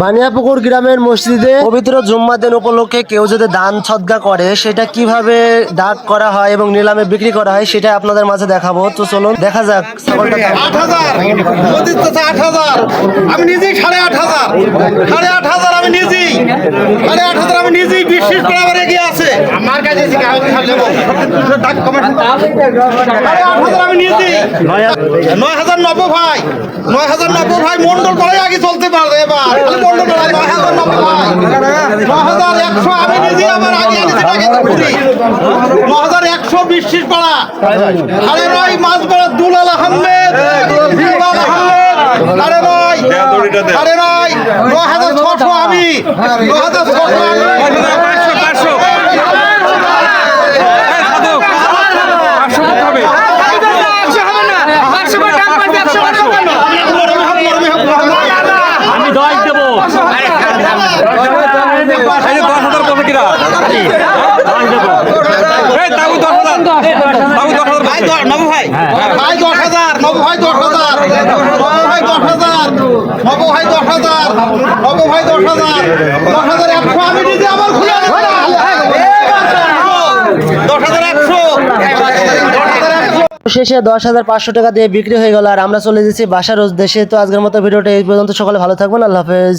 বানিয়াপুকুর গ্রামের মসজিদে পবিত্র জুম্মার দিন উপলক্ষে কেউ যদি দান সদকা করে সেটা কিভাবে দাগ করা হয় এবং নিলামে বিক্রি করা হয় সেটা আপনাদের মাঝে দেখাবো। তো চলুন দেখা যাক। ছাগলটার দাম 8,000 আমি নিজেই 8,500 8,500 আমি নিজেই 8,500 আমি নিজেই বিশ্বাস করে আবার এগিয়ে আছে আমার কাছে 8,500 আমি নিজেই 9,090 ভাই 9,090 ভাই মন্ডল করাই আগে চলতে পারে এবার মন্ডল করাই 9,090 ভাই 9,100 আমি নিজেই আবার আগে আনিছি টাকা তো পুরি 9,100 বিশ্বাস করা আরে ভাই মাছ বড় দুলাল আহমেদ দুলাল আহমেদ আরে ভাই 9,600 আমি 9,600 আমি শেষে 10,500 টাকা দিয়ে বিক্রি হয়ে গেল আর আমরা চলে যাচ্ছি বাসার উদ্দেশ্যে। তো আজকের মতো ভিডিওটা এই পর্যন্ত। সকলে ভালো থাকবেন। আল্লাহ হাফেজ।